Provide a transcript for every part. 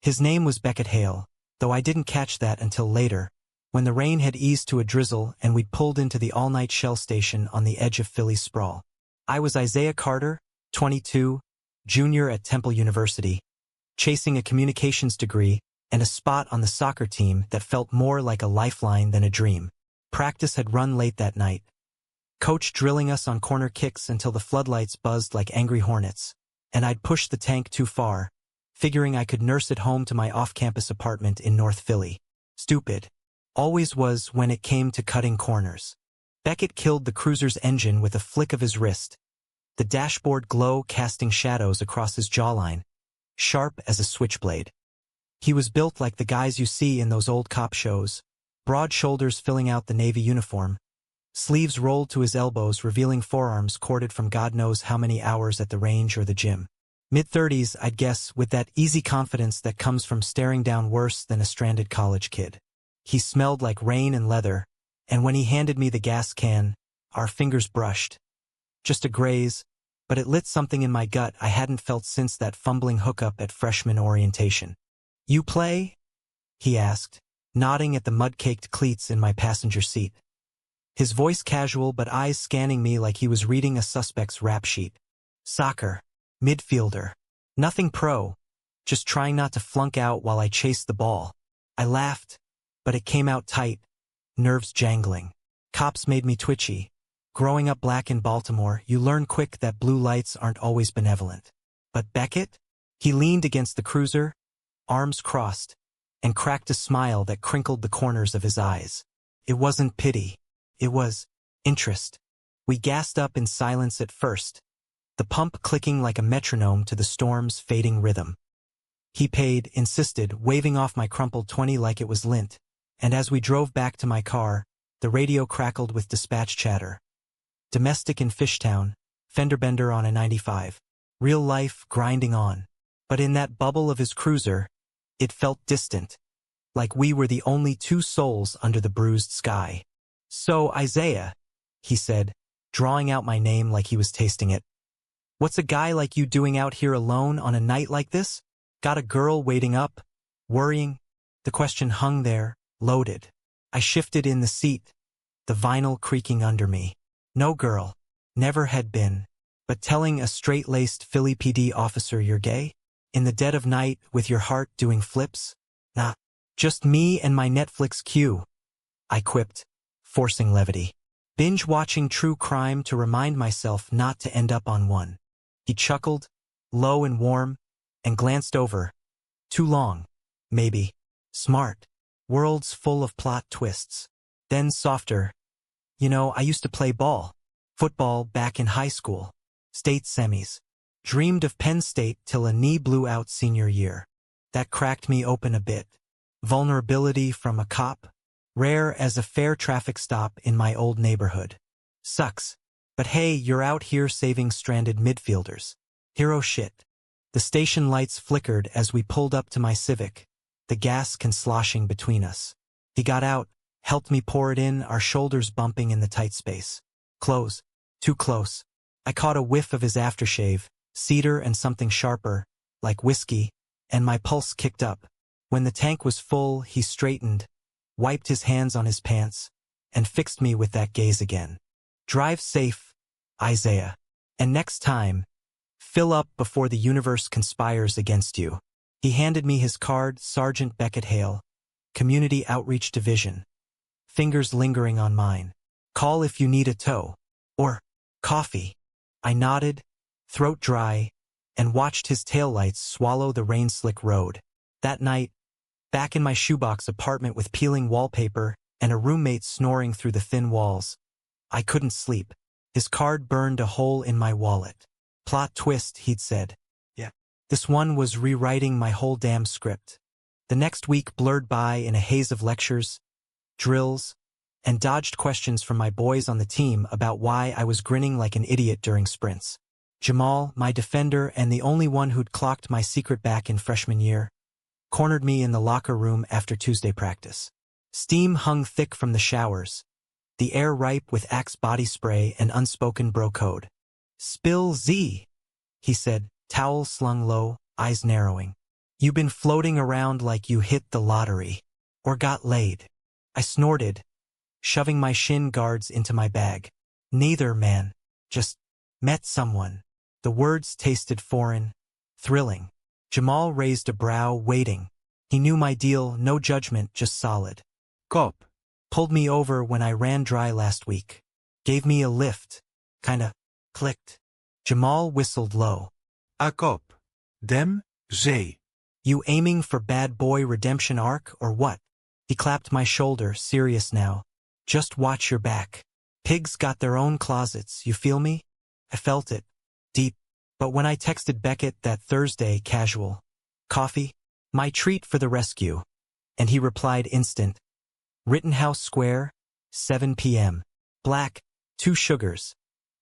His name was Beckett Hale, though I didn't catch that until later, when the rain had eased to a drizzle and we'd pulled into the all-night Shell station on the edge of Philly's sprawl. I was Isaiah Carter, 22, junior at Temple University, chasing a communications degree and a spot on the soccer team that felt more like a lifeline than a dream. Practice had run late that night, coach drilling us on corner kicks until the floodlights buzzed like angry hornets, and I'd pushed the tank too far, figuring I could nurse it home to my off-campus apartment in North Philly. Stupid. Always was when it came to cutting corners. Beckett killed the cruiser's engine with a flick of his wrist, the dashboard glow casting shadows across his jawline, sharp as a switchblade. He was built like the guys you see in those old cop shows, broad shoulders filling out the Navy uniform, sleeves rolled to his elbows revealing forearms corded from God knows how many hours at the range or the gym. Mid-30s, I'd guess, with that easy confidence that comes from staring down worse than a stranded college kid. He smelled like rain and leather, and when he handed me the gas can, our fingers brushed. Just a graze, but it lit something in my gut I hadn't felt since that fumbling hookup at freshman orientation. "You play?" he asked, nodding at the mud-caked cleats in my passenger seat. His voice casual but eyes scanning me like he was reading a suspect's rap sheet. "Soccer. Midfielder. Nothing pro. Just trying not to flunk out while I chased the ball." I laughed, but it came out tight, nerves jangling. Cops made me twitchy. Growing up black in Baltimore, you learn quick that blue lights aren't always benevolent. But Beckett? He leaned against the cruiser, arms crossed, and cracked a smile that crinkled the corners of his eyes. It wasn't pity. It was interest. We gassed up in silence at first, the pump clicking like a metronome to the storm's fading rhythm. He paid, insisted, waving off my crumpled 20 like it was lint, and as we drove back to my car, the radio crackled with dispatch chatter. Domestic in Fishtown, fender bender on a 95. Real life grinding on. But in that bubble of his cruiser, it felt distant, like we were the only two souls under the bruised sky. "So, Isaiah," he said, drawing out my name like he was tasting it. "What's a guy like you doing out here alone on a night like this? Got a girl waiting up? Worrying?" The question hung there, loaded. I shifted in the seat, the vinyl creaking under me. No girl. Never had been. But telling a straight-laced Philly PD officer you're gay? In the dead of night, with your heart doing flips? Nah. Just me and my Netflix queue, I quipped, forcing levity. Binge-watching true crime to remind myself not to end up on one. He chuckled, low and warm, and glanced over. Too long. Maybe. Smart. Worlds full of plot twists. Then softer. "You know, I used to play ball. Football back in high school. State semis. Dreamed of Penn State till a knee blew out senior year. That cracked me open a bit. Vulnerability from a cop. Rare as a fair traffic stop in my old neighborhood. Sucks. But hey, you're out here saving stranded midfielders. Hero shit." The station lights flickered as we pulled up to my Civic, the gas can sloshing between us. He got out, helped me pour it in, our shoulders bumping in the tight space. Close. Too close. I caught a whiff of his aftershave, cedar and something sharper, like whiskey, and my pulse kicked up. When the tank was full, he straightened, wiped his hands on his pants, and fixed me with that gaze again. "Drive safe, Isaiah. And next time, fill up before the universe conspires against you." He handed me his card, Sergeant Beckett Hale, Community Outreach Division. Fingers lingering on mine. "Call if you need a tow. Or coffee." I nodded, throat dry, and watched his taillights swallow the rain-slick road. That night, back in my shoebox apartment with peeling wallpaper and a roommate snoring through the thin walls, I couldn't sleep. His card burned a hole in my wallet. Plot twist, he'd said. Yeah. This one was rewriting my whole damn script. The next week blurred by in a haze of lectures, drills, and dodged questions from my boys on the team about why I was grinning like an idiot during sprints. Jamal, my defender and the only one who'd clocked my secret back in freshman year, cornered me in the locker room after Tuesday practice. Steam hung thick from the showers, the air ripe with Axe body spray and unspoken bro code. "Spill Z," he said, towel slung low, eyes narrowing. You've been floating around like you hit the lottery. Or got laid. I snorted, shoving my shin guards into my bag. Neither, man. Just met someone. The words tasted foreign, thrilling. Jamal raised a brow, waiting. He knew my deal, no judgment, just solid. Kop. Pulled me over when I ran dry last week. Gave me a lift. Kinda clicked. Jamal whistled low. Kop. Dem, zee. You aiming for bad boy redemption arc, or what? He clapped my shoulder, serious now. Just watch your back. Pigs got their own closets, you feel me? I felt it. Deep. But when I texted Beckett that Thursday, casual. Coffee? My treat for the rescue. And he replied instant. Rittenhouse Square, 7 p.m. Black, 2 sugars.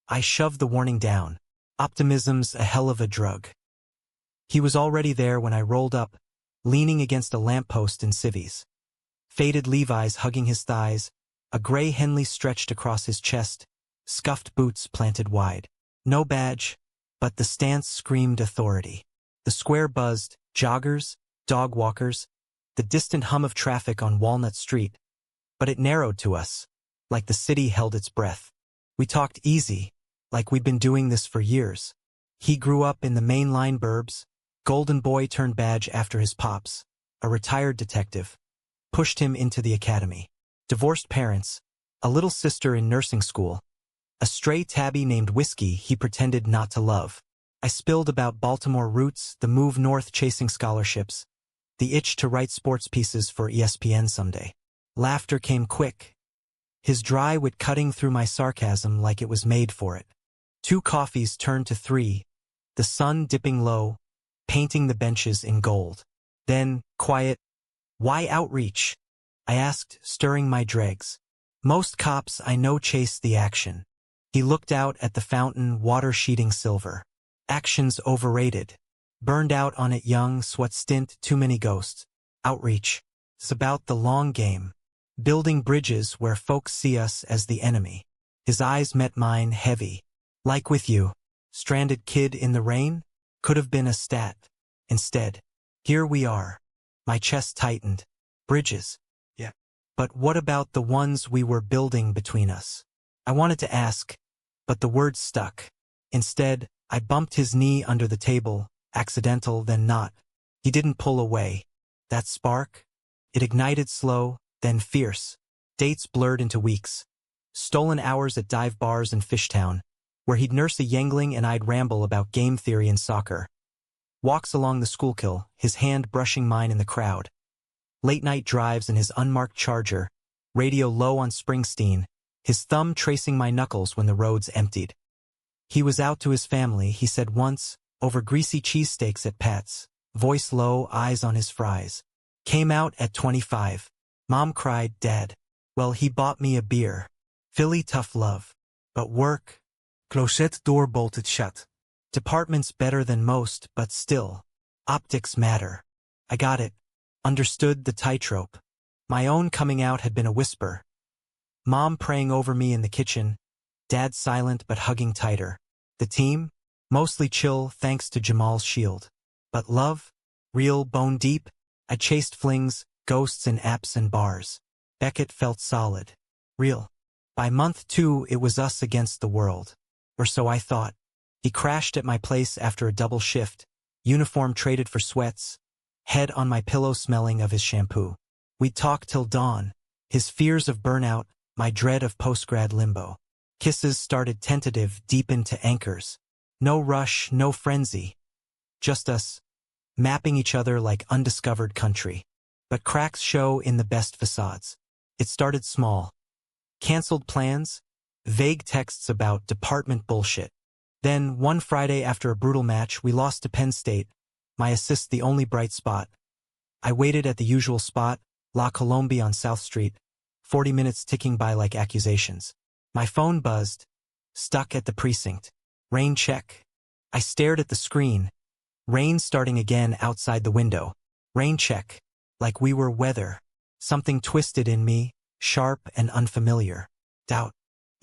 I shoved the warning down. Optimism's a hell of a drug. He was already there when I rolled up, leaning against a lamppost in civvies. Faded Levi's hugging his thighs, a gray Henley stretched across his chest, scuffed boots planted wide. No badge, but the stance screamed authority. The square buzzed, joggers, dog walkers, the distant hum of traffic on Walnut Street. But it narrowed to us, like the city held its breath. We talked easy, like we'd been doing this for years. He grew up in the mainline burbs, golden boy turned badge after his pops, a retired detective. Pushed him into the academy. Divorced parents, a little sister in nursing school, a stray tabby named Whiskey he pretended not to love. I spilled about Baltimore roots, the move north chasing scholarships, the itch to write sports pieces for ESPN someday. Laughter came quick, his dry wit cutting through my sarcasm like it was made for it. 2 coffees turned to 3, the sun dipping low, painting the benches in gold. Then, quiet. Why outreach? I asked, stirring my dregs. Most cops I know chase the action. He looked out at the fountain, water sheeting silver. Action's overrated. Burned out on it young, sweat stint, too many ghosts. Outreach. It's about the long game. Building bridges where folks see us as the enemy. His eyes met mine, heavy. Like with you. Stranded kid in the rain? Could have been a stat. Instead, here we are. My chest tightened. Bridges. Yeah. But what about the ones we were building between us? I wanted to ask, but the words stuck. Instead, I bumped his knee under the table, accidental then not. He didn't pull away. That spark? It ignited slow, then fierce. Dates blurred into weeks. Stolen hours at dive bars in Fishtown, where he'd nurse a youngling and I'd ramble about game theory and soccer. Walks along the Schuylkill, his hand brushing mine in the crowd. Late-night drives in his unmarked Charger, radio low on Springsteen, his thumb tracing my knuckles when the roads emptied. He was out to his family, he said once, over greasy cheesesteaks at Pat's, voice low, eyes on his fries. Came out at 25. Mom cried, Dad. Well, he bought me a beer. Philly tough love. But work? Closet door bolted shut. Department's better than most, but still. Optics matter. I got it. Understood the tightrope. My own coming out had been a whisper. Mom praying over me in the kitchen. Dad silent but hugging tighter. The team? Mostly chill thanks to Jamal's shield. But love? Real, bone deep? I chased flings, ghosts in apps and bars. Beckett felt solid. Real. By month 2 it was us against the world. Or so I thought. He crashed at my place after a double shift, uniform traded for sweats, head on my pillow smelling of his shampoo. We'd talk till dawn, his fears of burnout, my dread of postgrad limbo. Kisses started tentative, deepened to anchors. No rush, no frenzy. Just us, mapping each other like undiscovered country. But cracks show in the best facades. It started small. Canceled plans, vague texts about department bullshit. Then, one Friday after a brutal match, we lost to Penn State, my assist the only bright spot. I waited at the usual spot, La Colombe on South Street, 40 minutes ticking by like accusations. My phone buzzed, stuck at the precinct. Rain check. I stared at the screen. Rain starting again outside the window. Rain check. Like we were weather. Something twisted in me, sharp and unfamiliar. Doubt.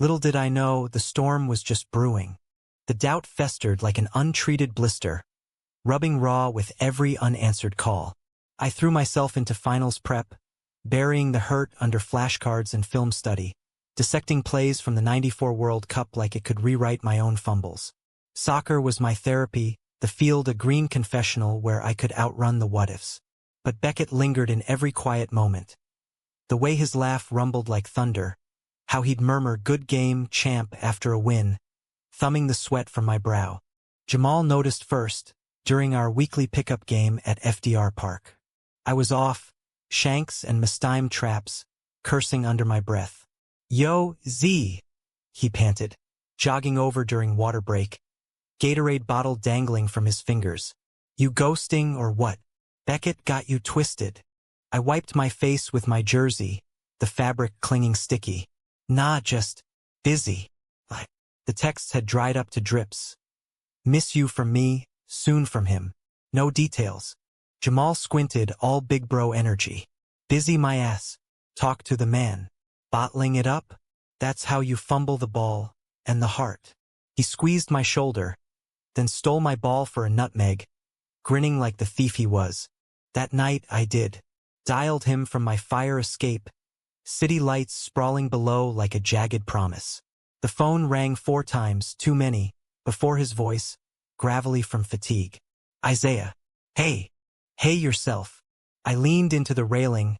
Little did I know the storm was just brewing. The doubt festered like an untreated blister. rubbing raw with every unanswered call. I threw myself into finals prep, burying the hurt under flashcards and film study, dissecting plays from the '94 World Cup like it could rewrite my own fumbles. Soccer was my therapy, the field a green confessional where I could outrun the what-ifs. But Beckett lingered in every quiet moment. The way his laugh rumbled like thunder, how he'd murmur "good game, champ" after a win, thumbing the sweat from my brow. Jamal noticed first, during our weekly pickup game at FDR Park. I was off, shanks and mistime traps, cursing under my breath. "Yo, Z," he panted, jogging over during water break, Gatorade bottle dangling from his fingers. "You ghosting or what? Beckett got you twisted." I wiped my face with my jersey, the fabric clinging sticky. "Nah, just busy." The texts had dried up to drips. "Miss you from me, soon from him." No details. Jamal squinted, all big bro energy. "Busy my ass. Talk to the man. Bottling it up? That's how you fumble the ball, and the heart." He squeezed my shoulder, then stole my ball for a nutmeg, grinning like the thief he was. That night I did. Dialed him from my fire escape, city lights sprawling below like a jagged promise. The phone rang 4 times, too many, before his voice, gravelly from fatigue. "Isaiah. Hey. Hey yourself." I leaned into the railing,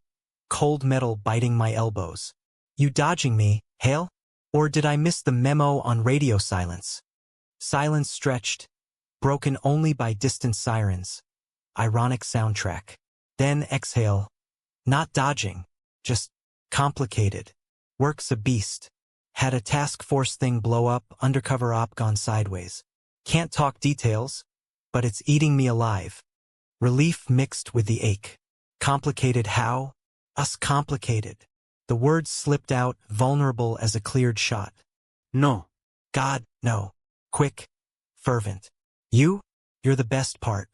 cold metal biting my elbows. "You dodging me, Hale? Or did I miss the memo on radio silence?" Silence stretched, broken only by distant sirens. Ironic soundtrack. Then exhale. "Not dodging. Just complicated. Work's a beast. Had a task force thing blow up, undercover op gone sideways. Can't talk details, but it's eating me alive." Relief mixed with the ache. "Complicated how? Us complicated." The words slipped out, vulnerable as a cleared shot. No. "God, no. Quick. Fervent. You're the best part.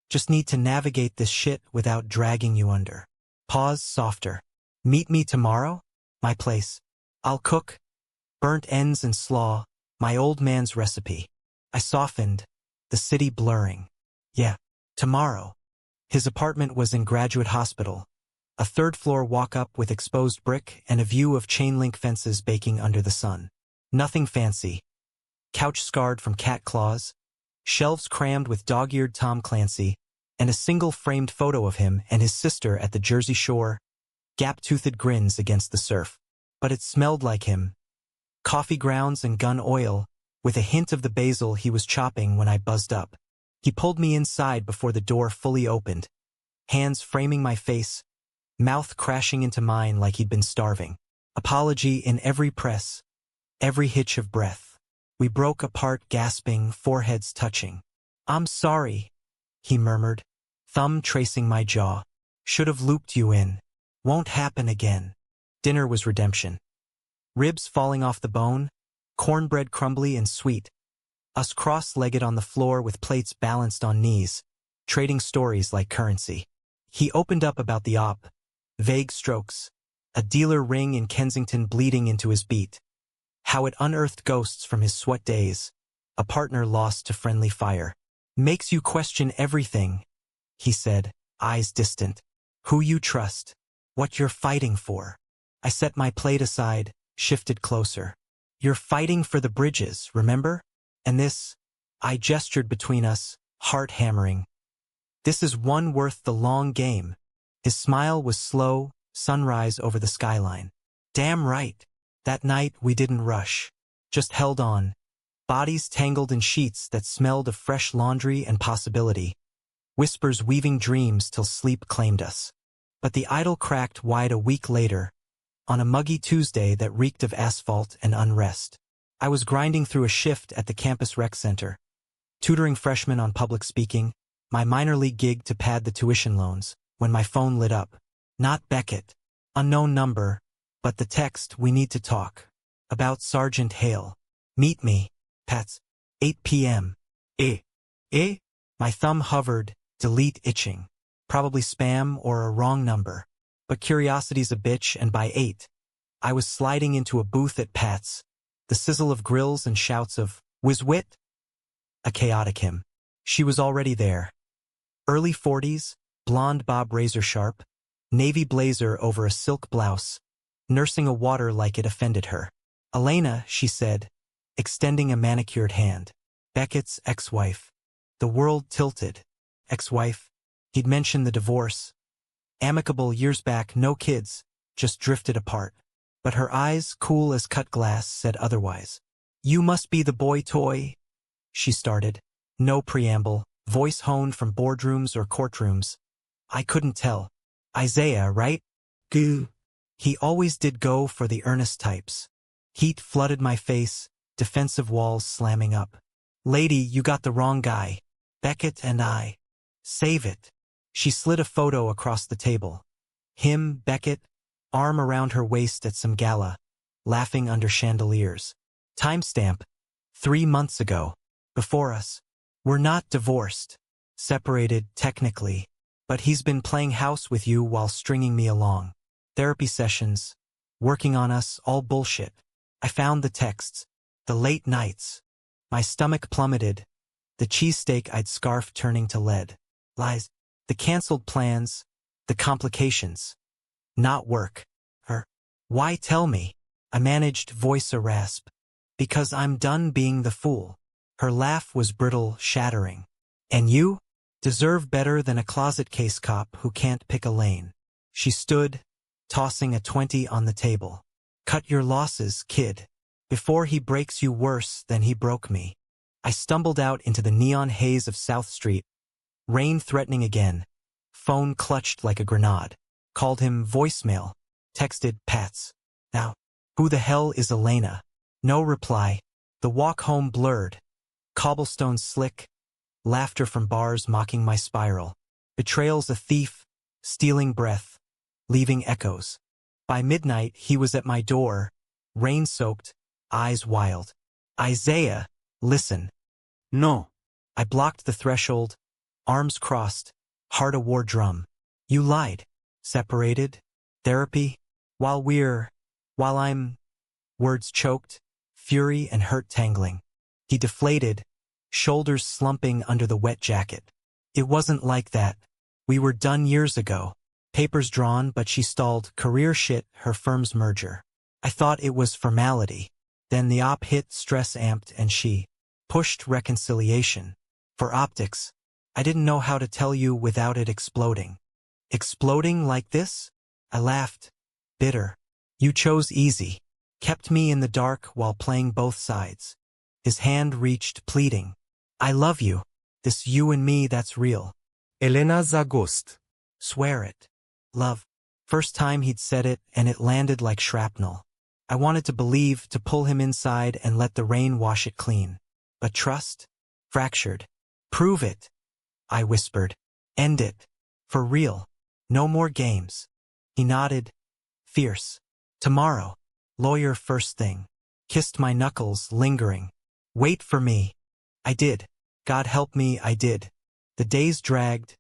Just need to navigate this shit without dragging you under." Pause softer. "Meet me tomorrow? My place. I'll cook. Burnt ends and slaw, my old man's recipe." I softened, the city blurring. "Yeah, tomorrow." His apartment was in Graduate Hospital, a 3rd-floor walk-up with exposed brick and a view of chain-link fences baking under the sun. Nothing fancy. Couch scarred from cat claws, shelves crammed with dog-eared Tom Clancy, and a single framed photo of him and his sister at the Jersey Shore, gap-toothed grins against the surf. But it smelled like him. Coffee grounds and gun oil, with a hint of the basil he was chopping when I buzzed up. He pulled me inside before the door fully opened, hands framing my face, mouth crashing into mine like he'd been starving. Apology in every press, every hitch of breath. We broke apart gasping, foreheads touching. "I'm sorry," he murmured, thumb tracing my jaw. "Should have looped you in. Won't happen again." Dinner was redemption. Ribs falling off the bone, cornbread crumbly and sweet. Us cross-legged on the floor with plates balanced on knees, trading stories like currency. He opened up about the op, vague strokes, a dealer ring in Kensington bleeding into his beat, how it unearthed ghosts from his sweat days, a partner lost to friendly fire. "Makes you question everything," he said, eyes distant. "Who you trust, what you're fighting for." I set my plate aside, shifted closer. "You're fighting for the bridges, remember? And this," I gestured between us, heart hammering. "This is one worth the long game." His smile was slow, sunrise over the skyline. "Damn right. That night we didn't rush. Just held on. Bodies tangled in sheets that smelled of fresh laundry and possibility. Whispers weaving dreams till sleep claimed us. But the idol cracked wide a week later, on a muggy Tuesday that reeked of asphalt and unrest. I was grinding through a shift at the campus rec center, tutoring freshmen on public speaking, my minor league gig to pad the tuition loans, when my phone lit up. Not Beckett. Unknown number, but the text, "We need to talk." About Sergeant Hale. "Meet me, Pats. 8 p.m. Eh? My thumb hovered, delete itching. Probably spam or a wrong number. But curiosity's a bitch, and by 8, I was sliding into a booth at Pat's. The sizzle of grills and shouts of, "Whiz-wit?" A chaotic hymn. She was already there, Early 40s, blonde bob razor sharp, navy blazer over a silk blouse, nursing a water like it offended her. Elena, she said, extending a manicured hand. Beckett's ex-wife. The world tilted. Ex-wife. He'd mentioned the divorce. Amicable years back, no kids, just drifted apart. But her eyes, cool as cut glass, said otherwise. You must be the boy toy, she started. No preamble, voice honed from boardrooms or courtrooms. I couldn't tell. Isaiah, right? Goo. He always did go for the earnest types. Heat flooded my face, defensive walls slamming up. Lady, you got the wrong guy. Beckett and I. Save it. She slid a photo across the table. Him, Beckett, arm around her waist at some gala, laughing under chandeliers. Timestamp. 3 months ago. Before us. We're not divorced. Separated, technically. But he's been playing house with you while stringing me along. Therapy sessions. Working on us, all bullshit. I found the texts. The late nights. My stomach plummeted. The cheesesteak I'd scarfed turning to lead. Lies. The canceled plans. The complications. Not work. Her. Why tell me? I managed voice a rasp. Because I'm done being the fool. Her laugh was brittle, shattering. And you? Deserve better than a closet case cop who can't pick a lane. She stood, tossing a 20 on the table. Cut your losses, kid. Before he breaks you worse than he broke me. I stumbled out into the neon haze of South Street. Rain threatening again. Phone clutched like a grenade. Called him voicemail. Texted Pats. Now, who the hell is Elena? No reply. The walk home blurred. Cobblestones slick. Laughter from bars mocking my spiral. Betrayal's a thief, stealing breath, leaving echoes. By midnight, he was at my door, rain-soaked, eyes wild. Isaiah, listen. No. I blocked the threshold, arms crossed, heart a war drum. You lied. Separated? Therapy? While I'm... Words choked, fury and hurt tangling. He deflated, shoulders slumping under the wet jacket. It wasn't like that. We were done years ago. Papers drawn, but she stalled. Career shit, her firm's merger. I thought it was formality. Then the op hit, stress amped, and she pushed reconciliation. For optics, I didn't know how to tell you without it exploding. Exploding like this? I laughed. Bitter. You chose easy. Kept me in the dark while playing both sides. His hand reached, pleading. I love you. This you and me, that's real. Elena Zagost. Swear it. Love. First time he'd said it, and it landed like shrapnel. I wanted to believe, to pull him inside and let the rain wash it clean. But trust? Fractured. Prove it. I whispered. End it. For real. No more games. He nodded. Fierce. Tomorrow. Lawyer first thing. Kissed my knuckles, lingering. Wait for me. I did. God help me, I did. The days dragged.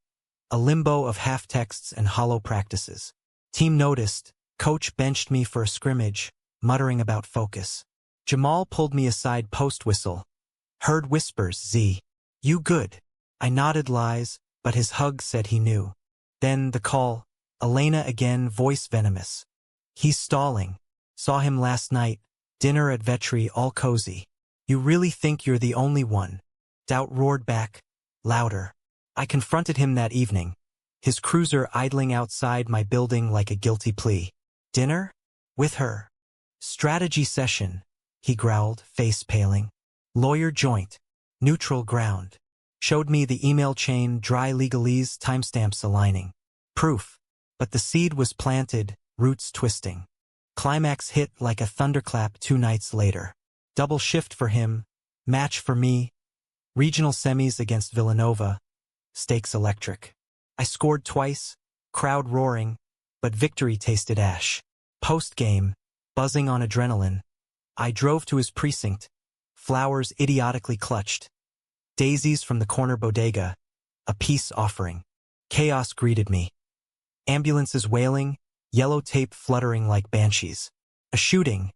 A limbo of half-texts and hollow practices. Team noticed. Coach benched me for a scrimmage, muttering about focus. Jamal pulled me aside post-whistle. Heard whispers, Z. You good. I nodded lies, but his hug said he knew. Then the call. Elena again, voice venomous. He's stalling. Saw him last night. Dinner at Vetri, all cozy. You really think you're the only one? Doubt roared back. Louder. I confronted him that evening. His cruiser idling outside my building like a guilty plea. Dinner? With her. Strategy session, he growled, face paling. Lawyer joint. Neutral ground. Showed me the email chain, dry legalese, timestamps aligning. Proof. But the seed was planted, roots twisting. Climax hit like a thunderclap 2 nights later. Double shift for him, match for me. Regional semis against Villanova. Stakes electric. I scored twice, crowd roaring, but victory tasted ash. Post-game, buzzing on adrenaline, I drove to his precinct. Flowers idiotically clutched. Daisies from the corner bodega. A peace offering. Chaos greeted me. Ambulances wailing, yellow tape fluttering like banshees. A shooting.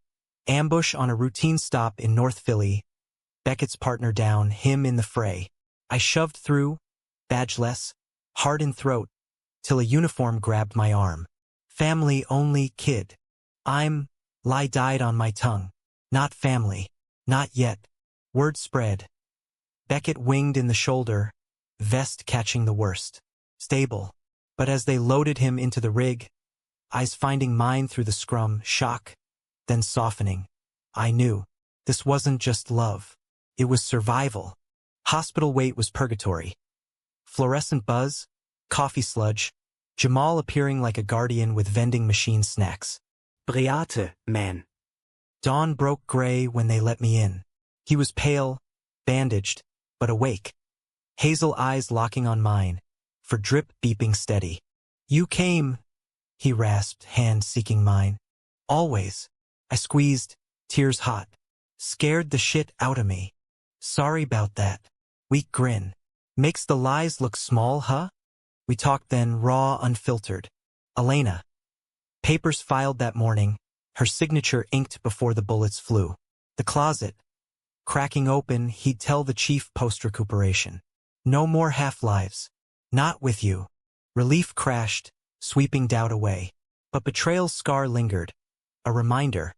Ambush on a routine stop in North Philly. Beckett's partner down, him in the fray. I shoved through, badgeless, heart in throat, till a uniform grabbed my arm. Family only, kid. Lie died on my tongue. Not family. Not yet. Word spread. Beckett winged in the shoulder, vest catching the worst. Stable. But as they loaded him into the rig, eyes finding mine through the scrum, shock, then softening, I knew. This wasn't just love. It was survival. Hospital wait was purgatory. Fluorescent buzz, coffee sludge, Jamal appearing like a guardian with vending machine snacks. Briate, man. Dawn broke gray when they let me in. He was pale, bandaged, but awake. Hazel eyes locking on mine, for drip beeping steady. You came, he rasped, hand seeking mine. Always. I squeezed, tears hot. Scared the shit out of me. Sorry about that. Weak grin. Makes the lies look small, huh? We talked then, raw, unfiltered. Elena. Papers filed that morning, her signature inked before the bullets flew. The closet. Cracking open, he'd tell the chief post-recuperation. No more half-lives. Not with you. Relief crashed, sweeping doubt away. But betrayal's scar lingered. A reminder.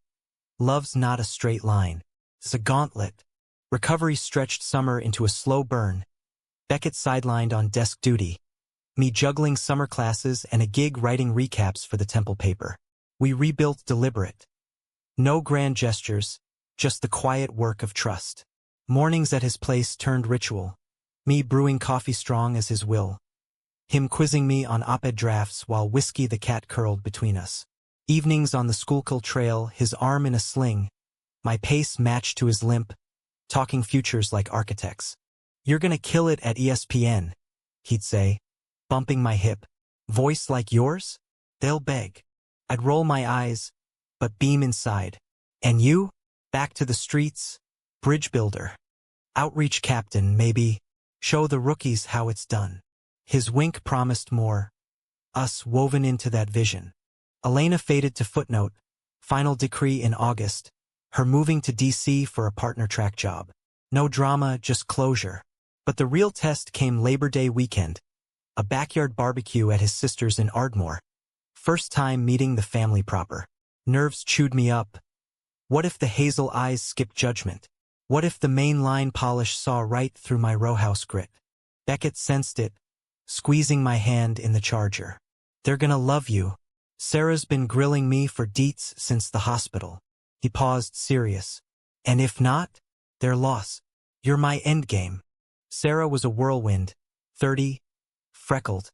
Love's not a straight line. It's a gauntlet. Recovery stretched summer into a slow burn. Beckett sidelined on desk duty. Me juggling summer classes and a gig writing recaps for the Temple paper. We rebuilt deliberate. No grand gestures, just the quiet work of trust. Mornings at his place turned ritual. Me brewing coffee strong as his will. Him quizzing me on op-ed drafts while Whiskey the cat curled between us. Evenings on the Schuylkill Trail, his arm in a sling. My pace matched to his limp, talking futures like architects. You're gonna kill it at ESPN, he'd say, bumping my hip. Voice like yours? They'll beg. I'd roll my eyes, but beam inside. And you? Back to the streets? Bridge builder. Outreach captain, maybe. Show the rookies how it's done. His wink promised more. Us woven into that vision. Elena faded to footnote. Final decree in August. Her moving to D.C. for a partner track job. No drama, just closure. But the real test came Labor Day weekend. A backyard barbecue at his sister's in Ardmore. First time meeting the family proper. Nerves chewed me up. What if the hazel eyes skipped judgment? What if the main line polish saw right through my row house grit? Beckett sensed it, squeezing my hand in the charger. They're gonna love you. Sarah's been grilling me for deets since the hospital. He paused, serious. And if not, their loss. You're my endgame. Sarah was a whirlwind, 30, freckled,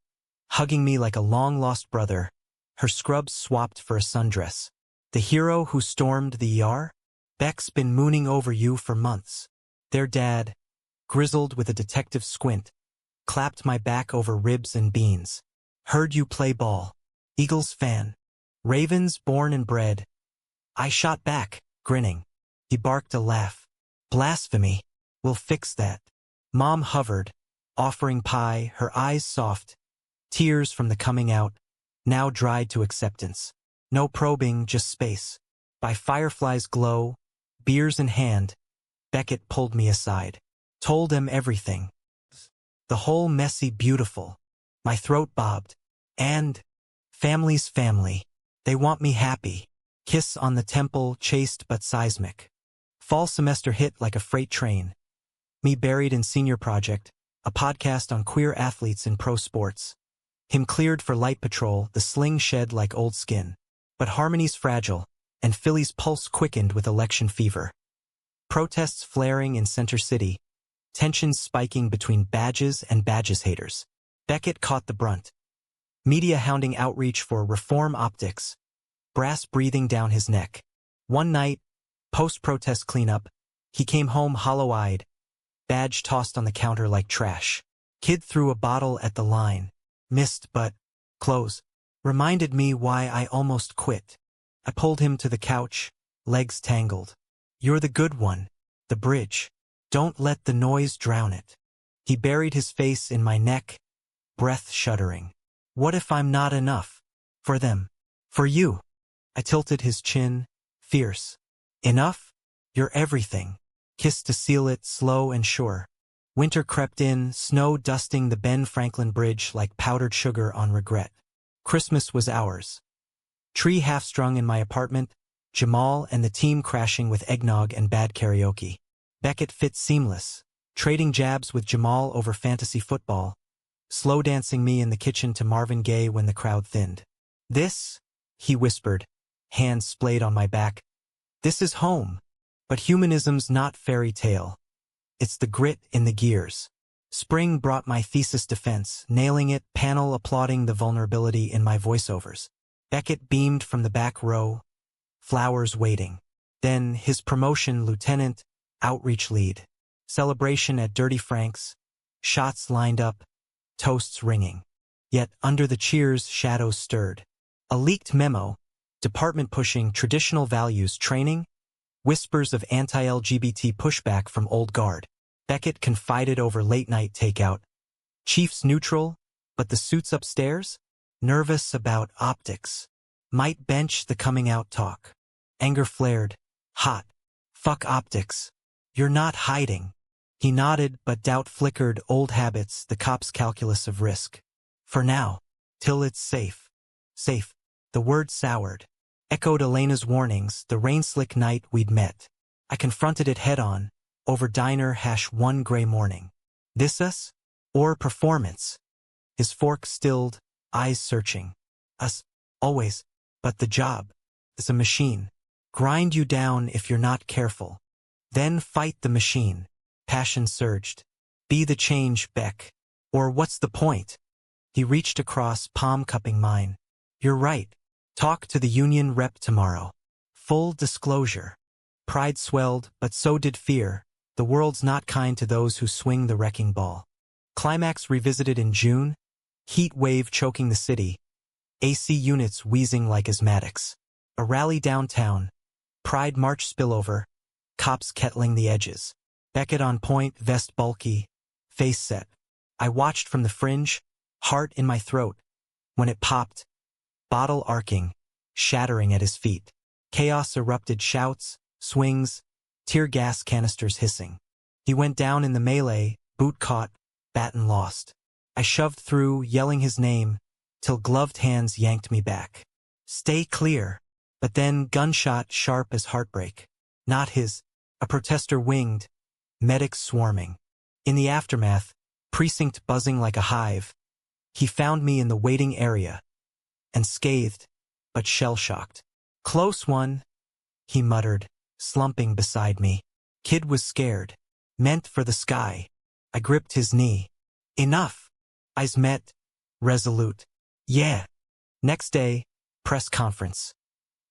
hugging me like a long-lost brother, her scrubs swapped for a sundress. The hero who stormed the ER? Beck's been mooning over you for months. Their dad, grizzled with a detective squint, clapped my back over ribs and beans. Heard you play ball. Eagles fan. Ravens born and bred. I shot back, grinning. He barked a laugh. Blasphemy. We'll fix that. Mom hovered, offering pie, her eyes soft. Tears from the coming out, now dried to acceptance. No probing, just space. By firefly's glow, beers in hand, Beckett pulled me aside. Told him everything. The whole messy beautiful. My throat bobbed. And family's family. They want me happy. Kiss on the temple, chaste but seismic. Fall semester hit like a freight train. Me buried in senior project, a podcast on queer athletes in pro sports. Him cleared for light patrol, the sling shed like old skin. But harmony's fragile, and Philly's pulse quickened with election fever. Protests flaring in Center City. Tensions spiking between badges and badges haters. Beckett caught the brunt. Media hounding outreach for reform optics. Brass breathing down his neck. One night, post-protest cleanup, he came home hollow-eyed, badge tossed on the counter like trash. Kid threw a bottle at the line. Missed, but close. Reminded me why I almost quit. I pulled him to the couch, legs tangled. You're the good one. The bridge. Don't let the noise drown it. He buried his face in my neck, breath shuddering. What if I'm not enough? For them. For you. I tilted his chin, fierce. Enough? You're everything. Kiss to seal it, slow and sure. Winter crept in, snow dusting the Ben Franklin Bridge like powdered sugar on regret. Christmas was ours. Tree half-strung in my apartment, Jamal and the team crashing with eggnog and bad karaoke. Beckett fit seamless, trading jabs with Jamal over fantasy football, slow dancing me in the kitchen to Marvin Gaye when the crowd thinned. "This," he whispered, hands splayed on my back, "this is home. But humanism's not fairy tale. It's the grit in the gears." Spring brought my thesis defense, nailing it, panel applauding the vulnerability in my voiceovers. Beckett beamed from the back row, flowers waiting. Then his promotion, lieutenant, outreach lead. Celebration at Dirty Frank's, shots lined up, toasts ringing. Yet under the cheers, shadows stirred. A leaked memo, department pushing traditional values training, whispers of anti-LGBT pushback from old guard. Beckett confided over late-night takeout. Chief's neutral, but the suits upstairs? Nervous about optics. Might bench the coming-out talk. Anger flared. Hot. "Fuck optics. You're not hiding." He nodded, but doubt flickered. Old habits, the cop's calculus of risk. "For now. Till it's safe." Safe. The word soured. Echoed Elena's warnings, the rain-slick night we'd met. I confronted it head-on, over diner #1 gray morning. This us? Or performance? His fork stilled, eyes searching. Us, always. But the job is a machine. Grind you down if you're not careful. Then fight the machine. Passion surged. Be the change, Beck. Or what's the point? He reached across, palm cupping mine. You're right. Talk to the union rep tomorrow. Full disclosure. Pride swelled, but so did fear. The world's not kind to those who swing the wrecking ball. Climax revisited in June. Heat wave choking the city. AC units wheezing like asthmatics. A rally downtown. Pride march spillover. Cops kettling the edges. Beckett on point, vest bulky, face set. I watched from the fringe, heart in my throat. When it popped, bottle arcing, shattering at his feet. Chaos erupted, shouts, swings, tear gas canisters hissing. He went down in the melee, boot caught, baton lost. I shoved through, yelling his name, till gloved hands yanked me back. Stay clear. But then gunshot sharp as heartbreak. Not his. A protester winged, medics swarming. In the aftermath, precinct buzzing like a hive. He found me in the waiting area. And scathed, but shell-shocked. Close one, he muttered, slumping beside me. Kid was scared. Meant for the sky. I gripped his knee. Enough. Eyes met. Resolute. Yeah. Next day, press conference.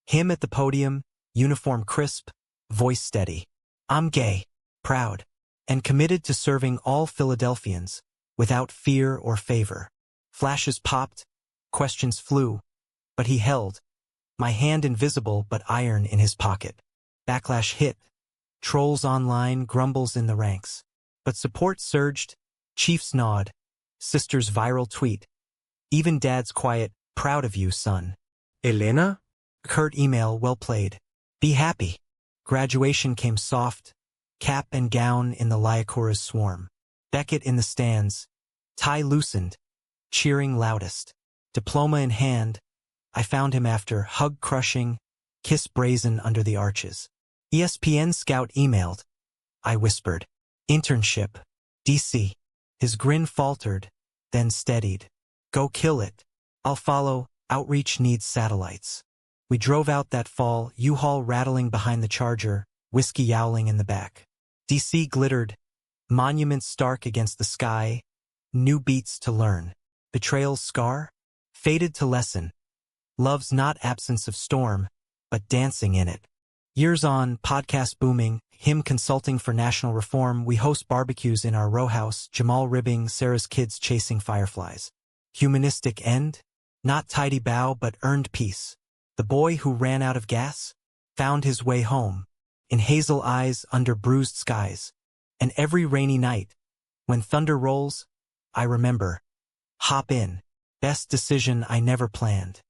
Him at the podium, uniform crisp, voice steady. I'm gay, proud, and committed to serving all Philadelphians, without fear or favor. Flashes popped, questions flew, but he held, my hand invisible but iron in his pocket. Backlash hit, trolls online, grumbles in the ranks. But support surged, chiefs nod, sister's viral tweet. Even dad's quiet, proud of you, son. Elena? Curt email, well played. Be happy. Graduation came soft, cap and gown in the Lyakura's swarm. Beckett in the stands, tie loosened, cheering loudest. Diploma in hand, I found him after hug-crushing, kiss brazen under the arches. ESPN scout emailed. I whispered. Internship. DC. His grin faltered, then steadied. Go kill it. I'll follow. Outreach needs satellites. We drove out that fall, U-Haul rattling behind the Charger, whiskey yowling in the back. DC glittered, monuments stark against the sky, new beats to learn. Betrayal's scar? Faded to lesson. Love's not absence of storm, but dancing in it. Years on, podcast booming, him consulting for national reform, we host barbecues in our row house, Jamal ribbing, Sarah's kids chasing fireflies. Humanistic end? Not tidy bow, but earned peace. The boy who ran out of gas found his way home, in hazel eyes under bruised skies. And every rainy night, when thunder rolls, I remember. Hop in. Best decision I never planned.